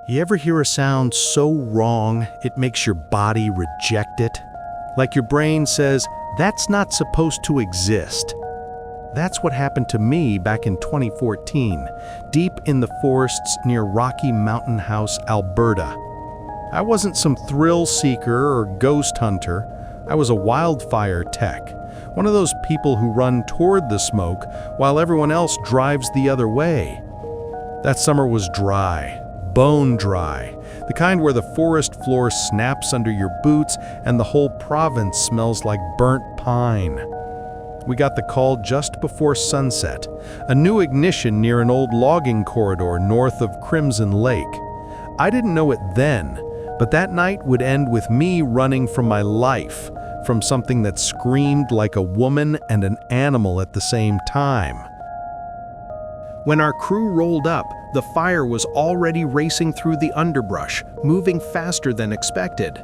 You ever hear a sound so wrong it makes your body reject it? Like your brain says, that's not supposed to exist. That's what happened to me back in 2014, deep in the forests near Rocky Mountain House, Alberta. I wasn't some thrill seeker or ghost hunter. I was a wildfire tech, one of those people who run toward the smoke while everyone else drives the other way. That summer was dry. Bone dry, the kind where the forest floor snaps under your boots and the whole province smells like burnt pine. We got the call just before sunset, a new ignition near an old logging corridor north of Crimson Lake. I didn't know it then, but that night would end with me running from my life, from something that screamed like a woman and an animal at the same time. When our crew rolled up, the fire was already racing through the underbrush, moving faster than expected.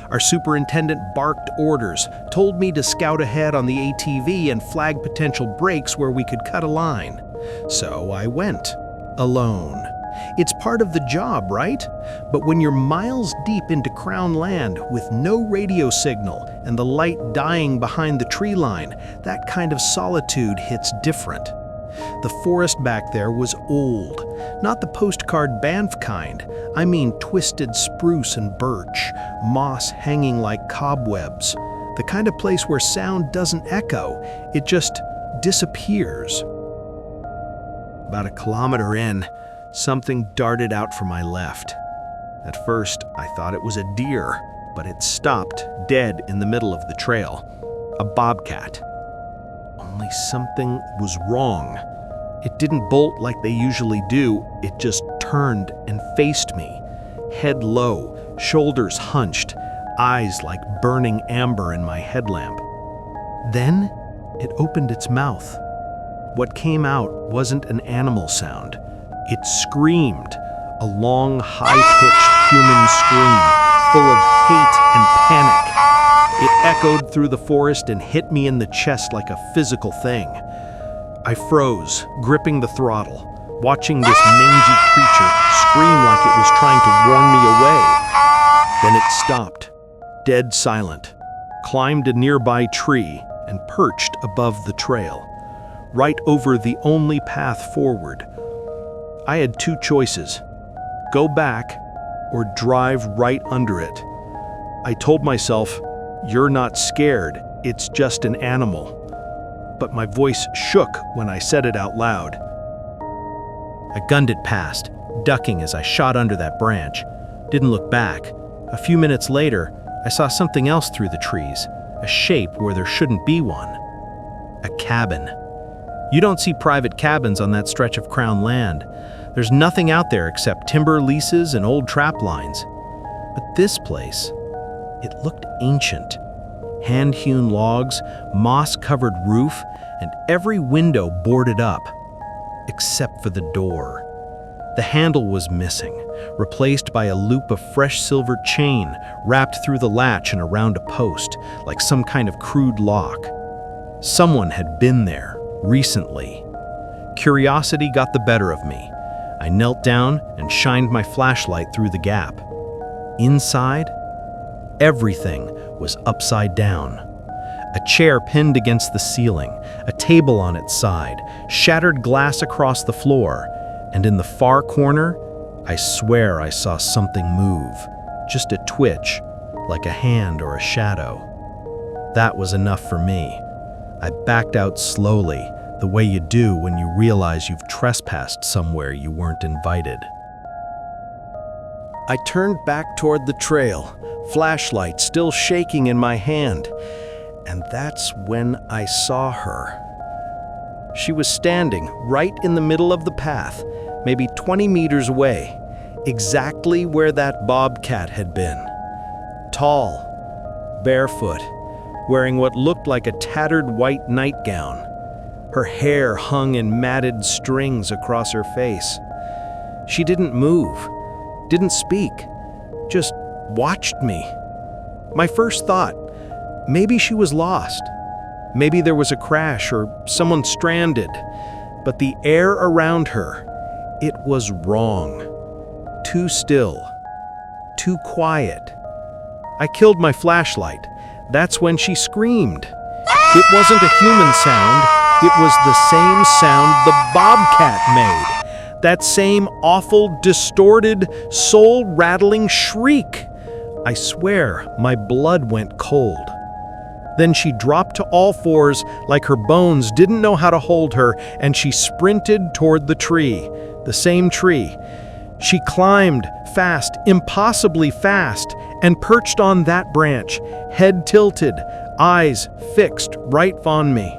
Our superintendent barked orders, told me to scout ahead on the ATV and flag potential breaks where we could cut a line. So I went, alone. It's part of the job, right? But when you're miles deep into Crown land with no radio signal and the light dying behind the tree line, that kind of solitude hits different. The forest back there was old, not the postcard Banff kind. I mean twisted spruce and birch, moss hanging like cobwebs. The kind of place where sound doesn't echo, it just disappears. About a kilometer in, something darted out from my left. At first, I thought it was a deer, but it stopped dead in the middle of the trail. A bobcat. Only something was wrong. It didn't bolt like they usually do, it just turned and faced me. Head low, shoulders hunched, eyes like burning amber in my headlamp. Then, it opened its mouth. What came out wasn't an animal sound. It screamed, a long, high-pitched human scream, full of hate and panic. It echoed through the forest and hit me in the chest like a physical thing. I froze, gripping the throttle, watching this mangy creature scream like it was trying to warn me away. Then it stopped, dead silent, climbed a nearby tree, and perched above the trail, right over the only path forward. I had two choices: go back or drive right under it. I told myself, "You're not scared, it's just an animal." But my voice shook when I said it out loud. I gunned it past, ducking as I shot under that branch. Didn't look back. A few minutes later, I saw something else through the trees, a shape where there shouldn't be one. A cabin. You don't see private cabins on that stretch of Crown land. There's nothing out there except timber leases and old trap lines. But this place, it looked ancient. Hand-hewn logs, moss-covered roof, and every window boarded up, except for the door. The handle was missing, replaced by a loop of fresh silver chain wrapped through the latch and around a post, like some kind of crude lock. Someone had been there, recently. Curiosity got the better of me. I knelt down and shined my flashlight through the gap. Inside, everything was upside down. A chair pinned against the ceiling, a table on its side, shattered glass across the floor, and in the far corner, I swear I saw something move, just a twitch, like a hand or a shadow. That was enough for me. I backed out slowly, the way you do when you realize you've trespassed somewhere you weren't invited. I turned back toward the trail, flashlight still shaking in my hand, and that's when I saw her. She was standing right in the middle of the path, maybe 20 meters away, exactly where that bobcat had been. Tall, barefoot, wearing what looked like a tattered white nightgown. Her hair hung in matted strings across her face. She didn't move, didn't speak, just watched me. My first thought, maybe she was lost. Maybe there was a crash or someone stranded. But the air around her, it was wrong. too still, too quiet. I killed my flashlight. That's when she screamed. It wasn't a human sound. It was the same sound the bobcat made. That same awful, distorted, soul-rattling shriek. I swear my blood went cold. Then she dropped to all fours like her bones didn't know how to hold her, and she sprinted toward the tree, the same tree. She climbed fast, impossibly fast, and perched on that branch, head tilted, eyes fixed right on me.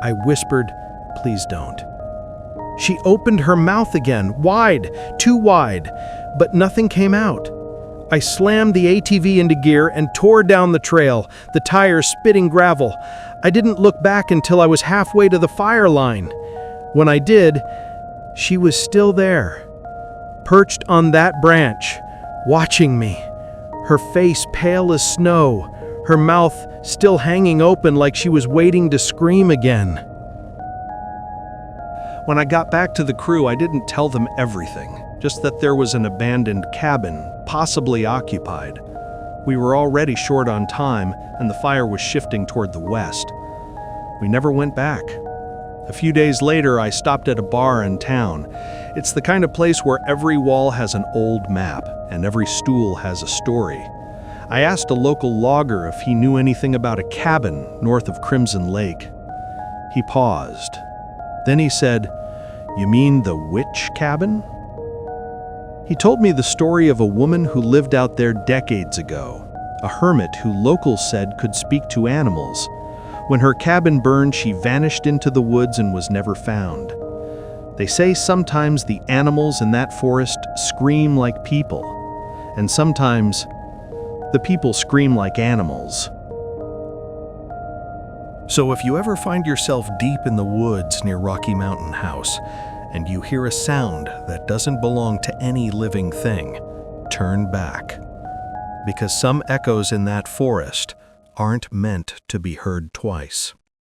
I whispered, "Please don't." She opened her mouth again, wide, too wide, but nothing came out. I slammed the ATV into gear and tore down the trail, the tires spitting gravel. I didn't look back until I was halfway to the fire line. When I did, she was still there, perched on that branch, watching me, her face pale as snow, her mouth still hanging open like she was waiting to scream again. When I got back to the crew, I didn't tell them everything, just that there was an abandoned cabin, possibly occupied. We were already short on time, and the fire was shifting toward the west. We never went back. A few days later, I stopped at a bar in town. It's the kind of place where every wall has an old map, and every stool has a story. I asked a local logger if he knew anything about a cabin north of Crimson Lake. He paused. Then he said, "You mean the witch cabin?" He told me the story of a woman who lived out there decades ago, a hermit who locals said could speak to animals. When her cabin burned, she vanished into the woods and was never found. They say sometimes the animals in that forest scream like people, and sometimes the people scream like animals. So if you ever find yourself deep in the woods near Rocky Mountain House, and you hear a sound that doesn't belong to any living thing, turn back. Because some echoes in that forest aren't meant to be heard twice.